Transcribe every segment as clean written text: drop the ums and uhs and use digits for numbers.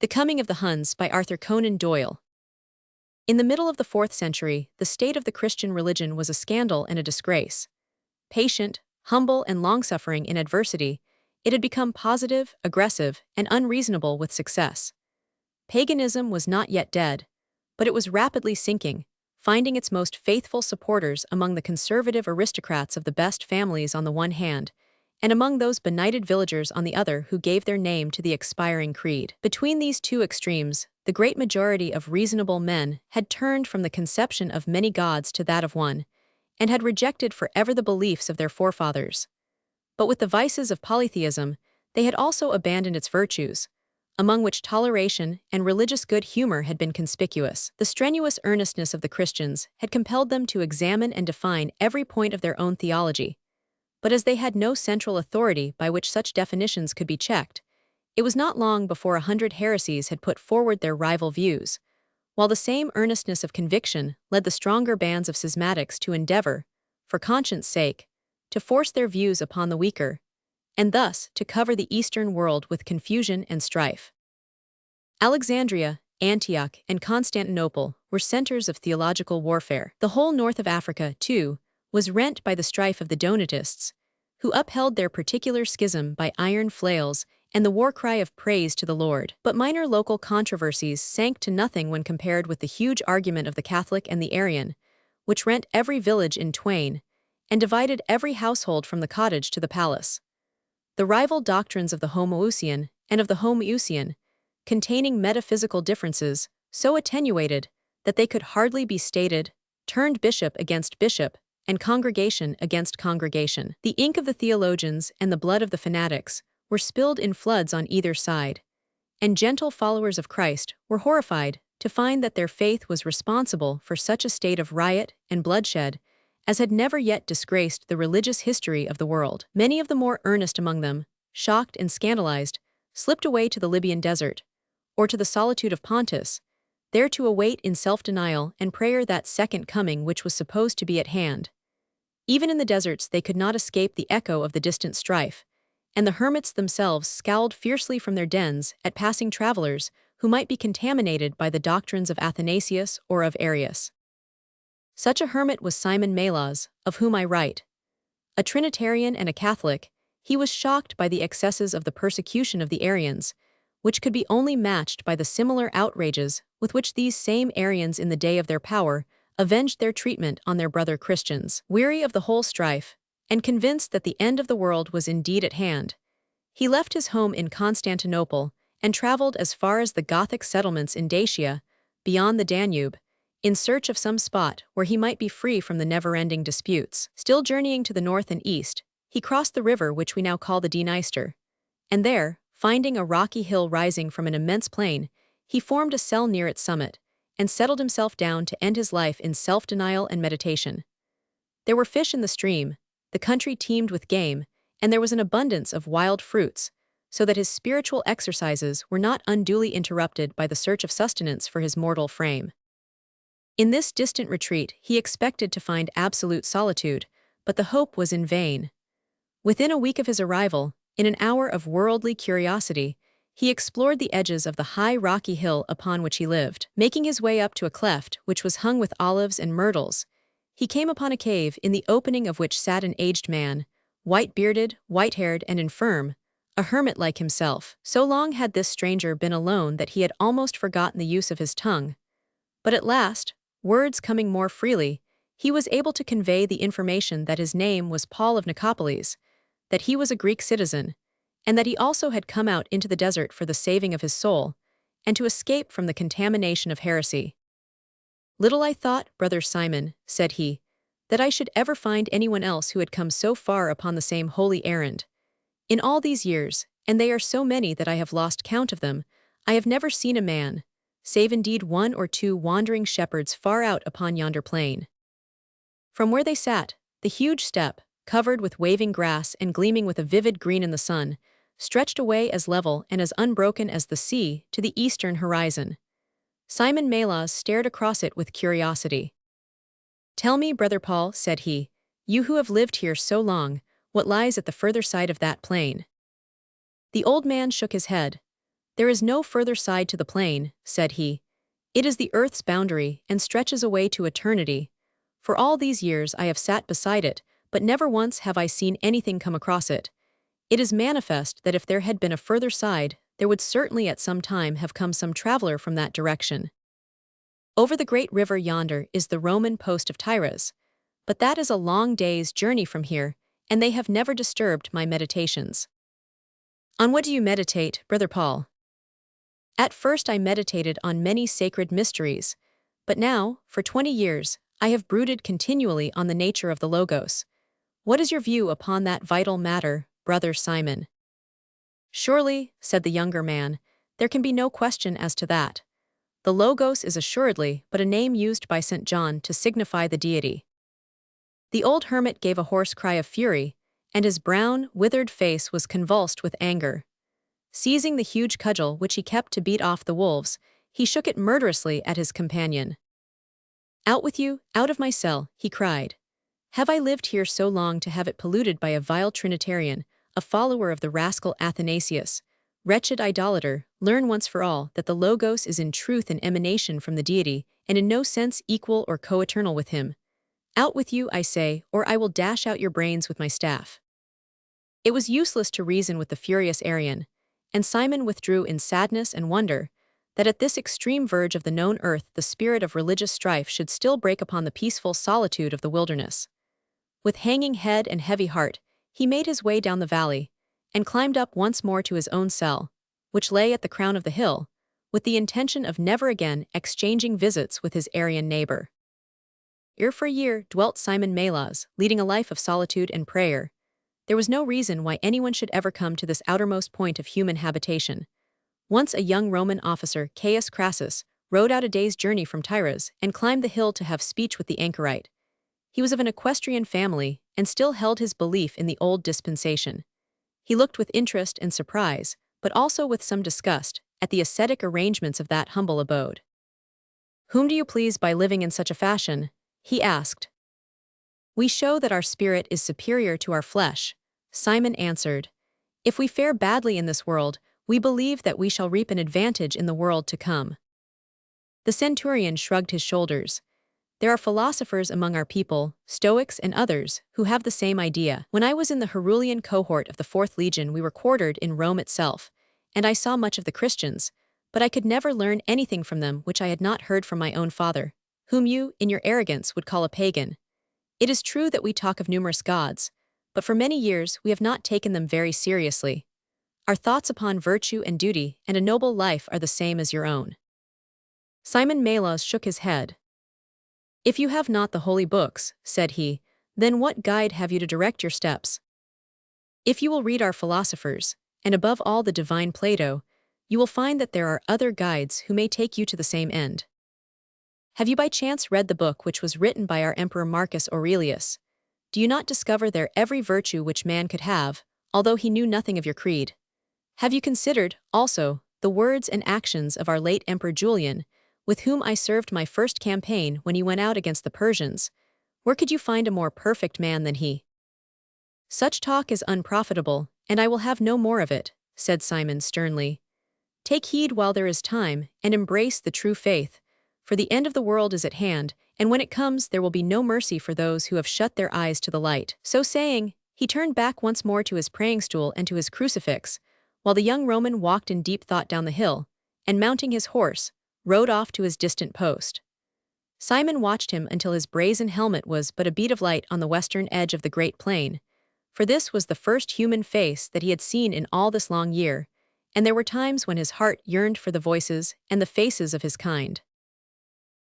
The Coming of the Huns by Arthur Conan Doyle. In the middle of the 4th century, the state of the Christian religion was a scandal and a disgrace. Patient, humble, and long-suffering in adversity, it had become positive, aggressive, and unreasonable with success. Paganism was not yet dead, but it was rapidly sinking, finding its most faithful supporters among the conservative aristocrats of the best families on the one hand, and among those benighted villagers on the other who gave their name to the expiring creed. Between these two extremes, the great majority of reasonable men had turned from the conception of many gods to that of one, and had rejected forever the beliefs of their forefathers. But with the vices of polytheism, they had also abandoned its virtues, among which toleration and religious good humor had been conspicuous. The strenuous earnestness of the Christians had compelled them to examine and define every point of their own theology, but as they had no central authority by which such definitions could be checked, it was not long before 100 heresies had put forward their rival views, while the same earnestness of conviction led the stronger bands of schismatics to endeavor, for conscience' sake, to force their views upon the weaker, and thus to cover the Eastern world with confusion and strife. Alexandria, Antioch, and Constantinople were centers of theological warfare. The whole north of Africa, too, was rent by the strife of the Donatists, who upheld their particular schism by iron flails and the war cry of praise to the Lord. But minor local controversies sank to nothing when compared with the huge argument of the Catholic and the Arian, which rent every village in twain and divided every household from the cottage to the palace. The rival doctrines of the Homoousian and of the Homoousian, containing metaphysical differences so attenuated that they could hardly be stated, turned bishop against bishop, and congregation against congregation. The ink of the theologians and the blood of the fanatics were spilled in floods on either side, and gentle followers of Christ were horrified to find that their faith was responsible for such a state of riot and bloodshed as had never yet disgraced the religious history of the world. Many of the more earnest among them, shocked and scandalized, slipped away to the Libyan desert, or to the solitude of Pontus, there to await in self-denial and prayer that second coming which was supposed to be at hand. Even in the deserts they could not escape the echo of the distant strife, and the hermits themselves scowled fiercely from their dens at passing travelers who might be contaminated by the doctrines of Athanasius or of Arius. Such a hermit was Simon Maillaz, of whom I write. A Trinitarian and a Catholic, he was shocked by the excesses of the persecution of the Arians, which could be only matched by the similar outrages with which these same Arians in the day of their power avenged their treatment on their brother Christians. Weary of the whole strife, and convinced that the end of the world was indeed at hand, he left his home in Constantinople and traveled as far as the Gothic settlements in Dacia, beyond the Danube, in search of some spot where he might be free from the never-ending disputes. Still journeying to the north and east, he crossed the river which we now call the Dniester, and there, finding a rocky hill rising from an immense plain, he formed a cell near its summit, and settled himself down to end his life in self-denial and meditation. There were fish in the stream, the country teemed with game, and there was an abundance of wild fruits, so that his spiritual exercises were not unduly interrupted by the search of sustenance for his mortal frame. In this distant retreat he expected to find absolute solitude, but the hope was in vain. Within a week of his arrival, in an hour of worldly curiosity, he explored the edges of the high rocky hill upon which he lived. Making his way up to a cleft which was hung with olives and myrtles, he came upon a cave in the opening of which sat an aged man, white-bearded, white-haired, and infirm, a hermit like himself. So long had this stranger been alone that he had almost forgotten the use of his tongue. But at last, words coming more freely, he was able to convey the information that his name was Paul of Nicopolis, that he was a Greek citizen, and that he also had come out into the desert for the saving of his soul, and to escape from the contamination of heresy. "Little I thought, brother Simon," said he, "that I should ever find anyone else who had come so far upon the same holy errand. In all these years, and they are so many that I have lost count of them, I have never seen a man, save indeed one or two wandering shepherds far out upon yonder plain." From where they sat, the huge steppe, covered with waving grass and gleaming with a vivid green in the sun, stretched away as level and as unbroken as the sea to the eastern horizon. Simon Maillaz stared across it with curiosity. "Tell me, brother Paul," said he, "you who have lived here so long, what lies at the further side of that plain?" The old man shook his head. "There is no further side to the plain," said he. "It is the earth's boundary and stretches away to eternity. For all these years I have sat beside it, but never once have I seen anything come across it. It is manifest that if there had been a further side, there would certainly at some time have come some traveler from that direction. Over the great river yonder is the Roman post of Tyres, but that is a long day's journey from here, and they have never disturbed my meditations." "On what do you meditate, Brother Paul?" "At first I meditated on many sacred mysteries, but now, for 20 years, I have brooded continually on the nature of the Logos. What is your view upon that vital matter, Brother Simon?" "Surely," said the younger man, "there can be no question as to that. The Logos is assuredly but a name used by St. John to signify the deity." The old hermit gave a hoarse cry of fury, and his brown, withered face was convulsed with anger. Seizing the huge cudgel which he kept to beat off the wolves, he shook it murderously at his companion. "Out with you, out of my cell," he cried. "Have I lived here so long to have it polluted by a vile Trinitarian, a follower of the rascal Athanasius? Wretched idolater, learn once for all that the Logos is in truth an emanation from the deity, and in no sense equal or co-eternal with him. Out with you, I say, or I will dash out your brains with my staff." It was useless to reason with the furious Arian, and Simon withdrew in sadness and wonder that at this extreme verge of the known earth the spirit of religious strife should still break upon the peaceful solitude of the wilderness. With hanging head and heavy heart, he made his way down the valley, and climbed up once more to his own cell, which lay at the crown of the hill, with the intention of never again exchanging visits with his Arian neighbor. Year for year dwelt Simon Melas, leading a life of solitude and prayer. There was no reason why anyone should ever come to this outermost point of human habitation. Once a young Roman officer, Caius Crassus, rode out a day's journey from Tyres and climbed the hill to have speech with the anchorite. He was of an equestrian family and still held his belief in the old dispensation. He looked with interest and surprise, but also with some disgust, at the ascetic arrangements of that humble abode. "Whom do you please by living in such a fashion?" he asked. "We show that our spirit is superior to our flesh," Simon answered. "If we fare badly in this world, we believe that we shall reap an advantage in the world to come." The centurion shrugged his shoulders. "There are philosophers among our people, Stoics and others, who have the same idea. When I was in the Herulian cohort of the 4th Legion, we were quartered in Rome itself, and I saw much of the Christians, but I could never learn anything from them which I had not heard from my own father, whom you, in your arrogance, would call a pagan. It is true that we talk of numerous gods, but for many years we have not taken them very seriously. Our thoughts upon virtue and duty and a noble life are the same as your own." Simon Melas shook his head. "If you have not the holy books," said he, "then what guide have you to direct your steps? If you will read our philosophers, and above all the divine Plato, you will find that there are other guides who may take you to the same end. Have you by chance read the book which was written by our Emperor Marcus Aurelius? Do you not discover there every virtue which man could have, although he knew nothing of your creed? Have you considered, also, the words and actions of our late Emperor Julian, with whom I served my first campaign when he went out against the Persians? Where could you find a more perfect man than he?" "Such talk is unprofitable, and I will have no more of it," said Simon sternly. "Take heed while there is time, and embrace the true faith, for the end of the world is at hand, and when it comes there will be no mercy for those who have shut their eyes to the light." So saying, he turned back once more to his praying stool and to his crucifix, while the young Roman walked in deep thought down the hill, and mounting his horse, rode off to his distant post. Simon watched him until his brazen helmet was but a bead of light on the western edge of the great plain, for this was the first human face that he had seen in all this long year, and there were times when his heart yearned for the voices and the faces of his kind.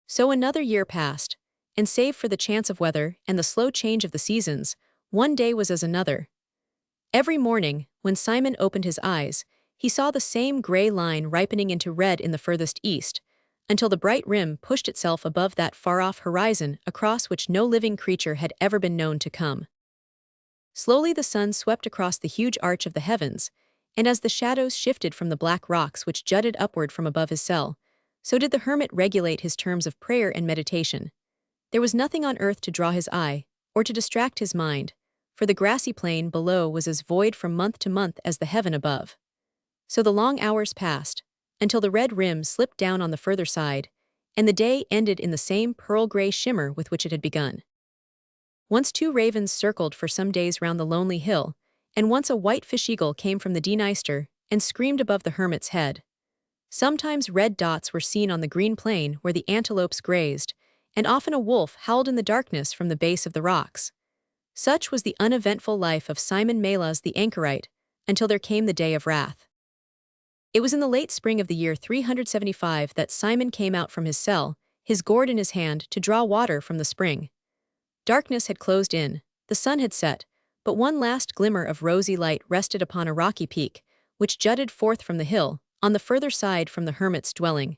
So another year passed, and save for the chance of weather and the slow change of the seasons, one day was as another. Every morning, when Simon opened his eyes, he saw the same gray line ripening into red in the furthest east, until the bright rim pushed itself above that far-off horizon across which no living creature had ever been known to come. Slowly the sun swept across the huge arch of the heavens, and as the shadows shifted from the black rocks which jutted upward from above his cell, so did the hermit regulate his terms of prayer and meditation. There was nothing on earth to draw his eye, or to distract his mind, for the grassy plain below was as void from month to month as the heaven above. So the long hours passed, until the red rim slipped down on the further side, and the day ended in the same pearl-gray shimmer with which it had begun. Once two ravens circled for some days round the lonely hill, and once a white fish-eagle came from the Dniester and screamed above the hermit's head. Sometimes red dots were seen on the green plain where the antelopes grazed, and often a wolf howled in the darkness from the base of the rocks. Such was the uneventful life of Simon Melas the anchorite, until there came the day of wrath. It was in the late spring of the year 375 that Simon came out from his cell, his gourd in his hand, to draw water from the spring. Darkness had closed in, the sun had set, but one last glimmer of rosy light rested upon a rocky peak, which jutted forth from the hill, on the further side from the hermit's dwelling.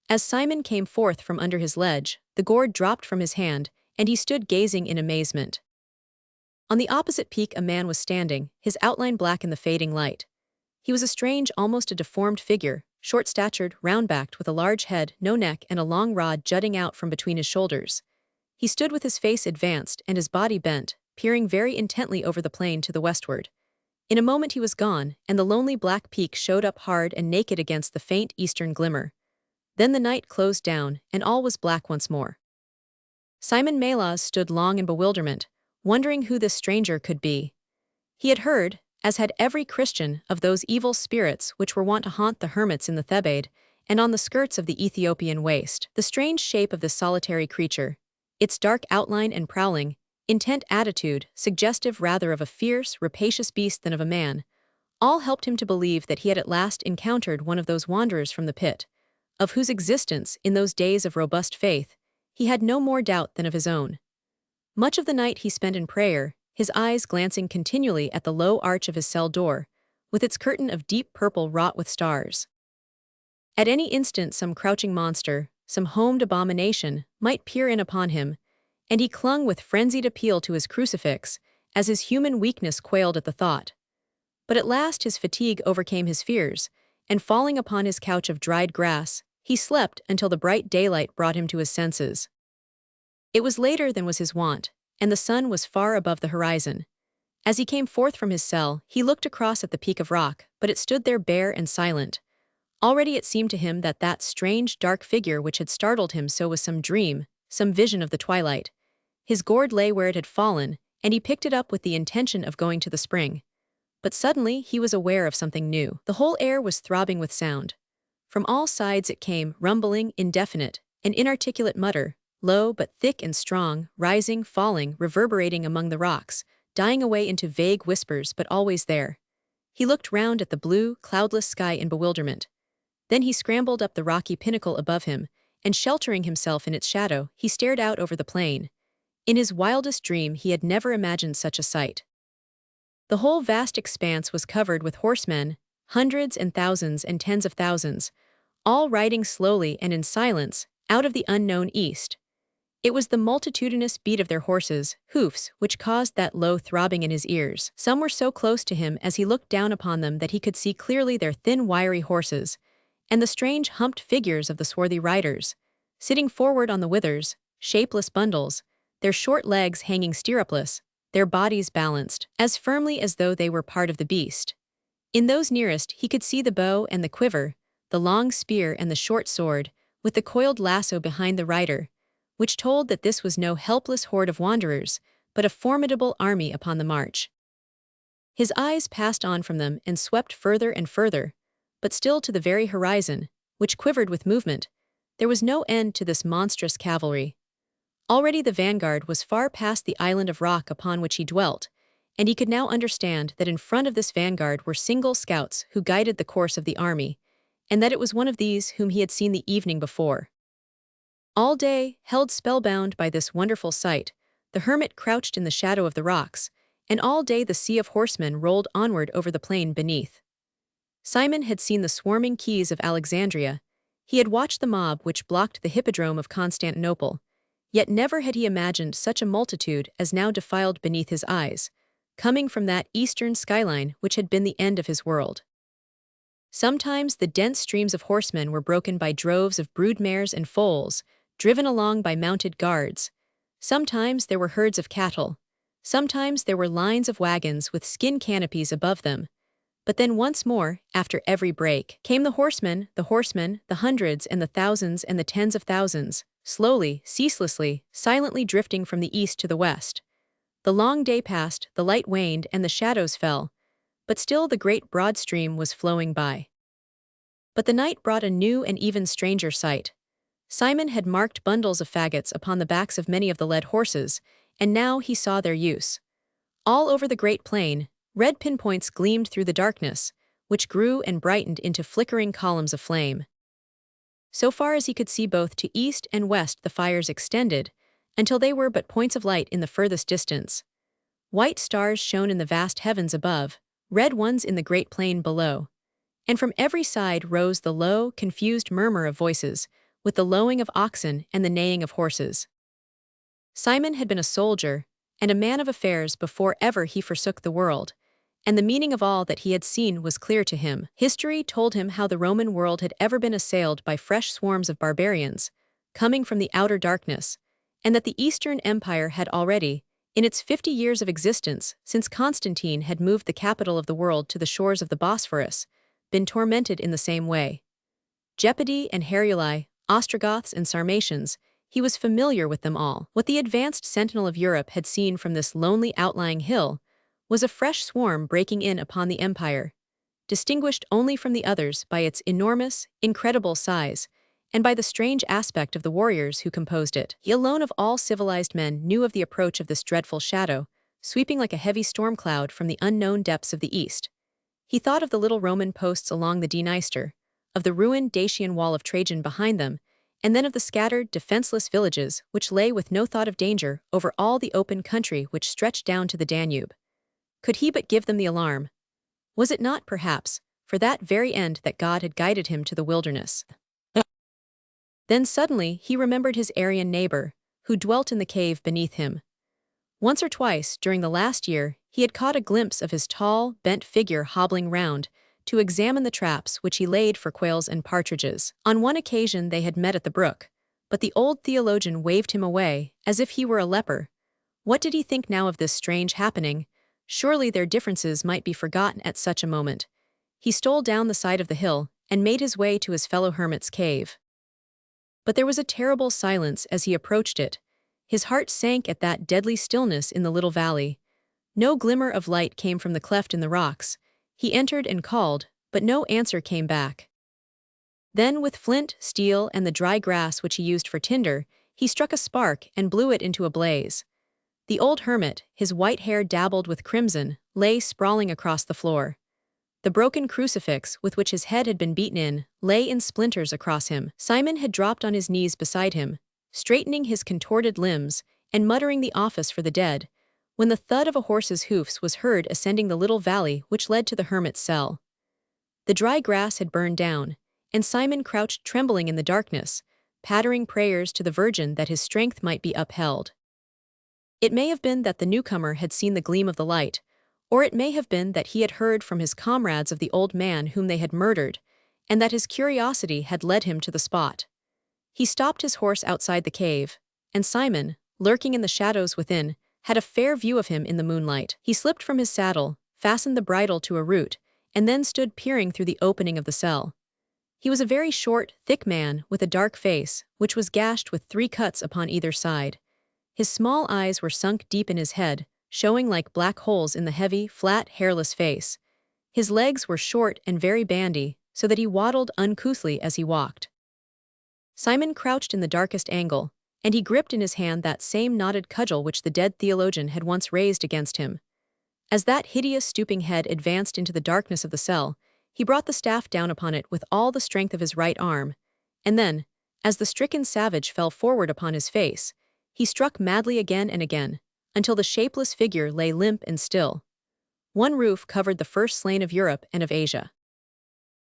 As Simon came forth from under his ledge, the gourd dropped from his hand, and he stood gazing in amazement. On the opposite peak a man was standing, his outline black in the fading light. He was a strange, almost a deformed figure, short-statured, round-backed, with a large head, no neck, and a long rod jutting out from between his shoulders. He stood with his face advanced and his body bent, peering very intently over the plain to the westward. In a moment he was gone, and the lonely black peak showed up hard and naked against the faint eastern glimmer. Then the night closed down, and all was black once more. Simon Melas stood long in bewilderment, wondering who this stranger could be. He had heard, as had every Christian, of those evil spirits which were wont to haunt the hermits in the Thebaid, and on the skirts of the Ethiopian waste. The strange shape of this solitary creature, its dark outline and prowling, intent attitude, suggestive rather of a fierce, rapacious beast than of a man, all helped him to believe that he had at last encountered one of those wanderers from the pit, of whose existence, in those days of robust faith, he had no more doubt than of his own. Much of the night he spent in prayer, his eyes glancing continually at the low arch of his cell door, with its curtain of deep purple wrought with stars. At any instant some crouching monster, some homed abomination, might peer in upon him, and he clung with frenzied appeal to his crucifix, as his human weakness quailed at the thought. But at last his fatigue overcame his fears, and falling upon his couch of dried grass, he slept until the bright daylight brought him to his senses. It was later than was his wont, and the sun was far above the horizon. As he came forth from his cell, he looked across at the peak of rock, but it stood there bare and silent. Already it seemed to him that that strange, dark figure which had startled him so was some dream, some vision of the twilight. His gourd lay where it had fallen, and he picked it up with the intention of going to the spring. But suddenly he was aware of something new. The whole air was throbbing with sound. From all sides it came, rumbling, indefinite, an inarticulate mutter, low but thick and strong, rising, falling, reverberating among the rocks, dying away into vague whispers but always there. He looked round at the blue, cloudless sky in bewilderment. Then he scrambled up the rocky pinnacle above him, and sheltering himself in its shadow, he stared out over the plain. In his wildest dream he had never imagined such a sight. The whole vast expanse was covered with horsemen, hundreds and thousands and tens of thousands, all riding slowly and in silence, out of the unknown east. It was the multitudinous beat of their horses' hoofs which caused that low throbbing in his ears. Some were so close to him as he looked down upon them that he could see clearly their thin, wiry horses, and the strange humped figures of the swarthy riders, sitting forward on the withers, shapeless bundles, their short legs hanging stirrupless, their bodies balanced, as firmly as though they were part of the beast. In those nearest he could see the bow and the quiver, the long spear and the short sword, with the coiled lasso behind the rider, which told that this was no helpless horde of wanderers, but a formidable army upon the march. His eyes passed on from them and swept further and further, but still to the very horizon, which quivered with movement. There was no end to this monstrous cavalry. Already the vanguard was far past the island of rock upon which he dwelt, and he could now understand that in front of this vanguard were single scouts who guided the course of the army, and that it was one of these whom he had seen the evening before. All day, held spellbound by this wonderful sight, the hermit crouched in the shadow of the rocks, and all day the sea of horsemen rolled onward over the plain beneath. Simon had seen the swarming quays of Alexandria, he had watched the mob which blocked the hippodrome of Constantinople, yet never had he imagined such a multitude as now defiled beneath his eyes, coming from that eastern skyline which had been the end of his world. Sometimes the dense streams of horsemen were broken by droves of brood mares and foals, driven along by mounted guards. Sometimes there were herds of cattle. Sometimes there were lines of wagons with skin canopies above them. But then once more, after every break, came the horsemen, the hundreds and the thousands and the tens of thousands, slowly, ceaselessly, silently drifting from the east to the west. The long day passed, the light waned, and the shadows fell, but still the great broad stream was flowing by. But the night brought a new and even stranger sight. Simon had marked bundles of faggots upon the backs of many of the led horses, and now he saw their use. All over the great plain, red pinpoints gleamed through the darkness, which grew and brightened into flickering columns of flame. So far as he could see, both to east and west the fires extended, until they were but points of light in the furthest distance. White stars shone in the vast heavens above, red ones in the great plain below. And from every side rose the low, confused murmur of voices, with the lowing of oxen and the neighing of horses. Simon had been a soldier and a man of affairs before ever he forsook the world, and the meaning of all that he had seen was clear to him. History told him how the Roman world had ever been assailed by fresh swarms of barbarians, coming from the outer darkness, and that the Eastern Empire had already, in its 50 years of existence since Constantine had moved the capital of the world to the shores of the Bosphorus, been tormented in the same way. Gepidi and Heruli, Ostrogoths and Sarmatians, he was familiar with them all. What the advanced sentinel of Europe had seen from this lonely outlying hill was a fresh swarm breaking in upon the empire, distinguished only from the others by its enormous, incredible size, and by the strange aspect of the warriors who composed it. He alone of all civilized men knew of the approach of this dreadful shadow, sweeping like a heavy storm cloud from the unknown depths of the east. He thought of the little Roman posts along the Dniester, of the ruined Dacian wall of Trajan behind them, and then of the scattered, defenseless villages which lay with no thought of danger over all the open country which stretched down to the Danube. Could he but give them the alarm? Was it not, perhaps, for that very end that God had guided him to the wilderness? Then suddenly he remembered his Aryan neighbor, who dwelt in the cave beneath him. Once or twice during the last year he had caught a glimpse of his tall, bent figure hobbling round to examine the traps which he laid for quails and partridges. On one occasion they had met at the brook, but the old theologian waved him away as if he were a leper. What did he think now of this strange happening? Surely their differences might be forgotten at such a moment. He stole down the side of the hill and made his way to his fellow hermit's cave. But there was a terrible silence as he approached it. His heart sank at that deadly stillness in the little valley. No glimmer of light came from the cleft in the rocks. He entered and called, but no answer came back. Then with flint, steel, and the dry grass which he used for tinder, he struck a spark and blew it into a blaze. The old hermit, his white hair dabbled with crimson, lay sprawling across the floor. The broken crucifix with which his head had been beaten in lay in splinters across him. Simon had dropped on his knees beside him, straightening his contorted limbs and muttering the office for the dead, when the thud of a horse's hoofs was heard ascending the little valley which led to the hermit's cell. The dry grass had burned down, and Simon crouched trembling in the darkness, pattering prayers to the Virgin that his strength might be upheld. It may have been that the newcomer had seen the gleam of the light, or it may have been that he had heard from his comrades of the old man whom they had murdered, and that his curiosity had led him to the spot. He stopped his horse outside the cave, and Simon, lurking in the shadows within, had a fair view of him in the moonlight. He slipped from his saddle, fastened the bridle to a root, and then stood peering through the opening of the cell. He was a very short, thick man with a dark face, which was gashed with 3 cuts upon either side. His small eyes were sunk deep in his head, showing like black holes in the heavy, flat, hairless face. His legs were short and very bandy, so that he waddled uncouthly as he walked. Simon crouched in the darkest angle, and he gripped in his hand that same knotted cudgel which the dead theologian had once raised against him. As that hideous stooping head advanced into the darkness of the cell, he brought the staff down upon it with all the strength of his right arm, and then, as the stricken savage fell forward upon his face, he struck madly again and again, until the shapeless figure lay limp and still. One roof covered the first slain of Europe and of Asia.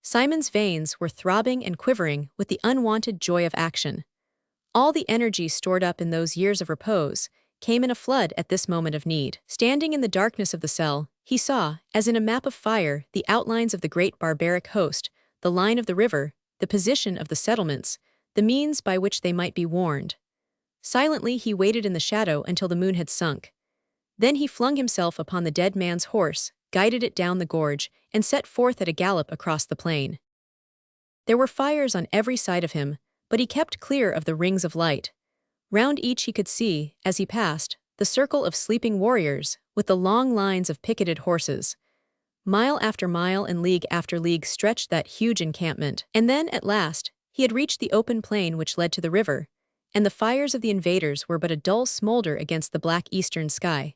Simon's veins were throbbing and quivering with the unwonted joy of action. All the energy stored up in those years of repose came in a flood at this moment of need. Standing in the darkness of the cell, he saw, as in a map of fire, the outlines of the great barbaric host, the line of the river, the position of the settlements, the means by which they might be warned. Silently he waited in the shadow until the moon had sunk. Then he flung himself upon the dead man's horse, guided it down the gorge, and set forth at a gallop across the plain. There were fires on every side of him, but he kept clear of the rings of light. Round each he could see, as he passed, the circle of sleeping warriors, with the long lines of picketed horses. Mile after mile and league after league stretched that huge encampment. And then, at last, he had reached the open plain which led to the river, and the fires of the invaders were but a dull smolder against the black eastern sky.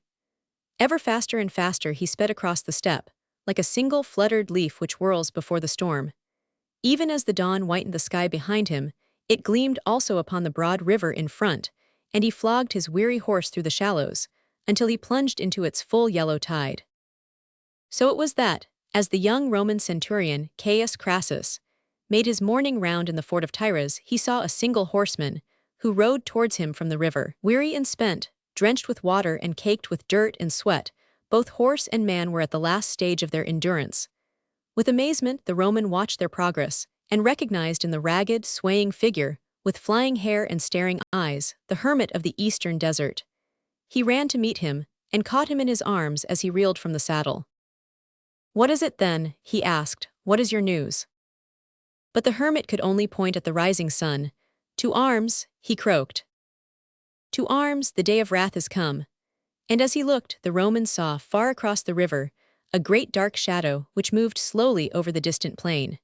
Ever faster and faster he sped across the steppe, like a single fluttered leaf which whirls before the storm. Even as the dawn whitened the sky behind him, it gleamed also upon the broad river in front, and he flogged his weary horse through the shallows, until he plunged into its full yellow tide. So it was that, as the young Roman centurion, Caius Crassus, made his morning round in the fort of Tyres, he saw a single horseman, who rode towards him from the river. Weary and spent, drenched with water and caked with dirt and sweat, both horse and man were at the last stage of their endurance. With amazement the Roman watched their progress, and recognized in the ragged, swaying figure, with flying hair and staring eyes, the hermit of the eastern desert. He ran to meet him, and caught him in his arms as he reeled from the saddle. "What is it then?" he asked. "What is your news?" But the hermit could only point at the rising sun. "To arms," he croaked. "To arms, the day of wrath is come." And as he looked, the Romans saw, far across the river, a great dark shadow which moved slowly over the distant plain.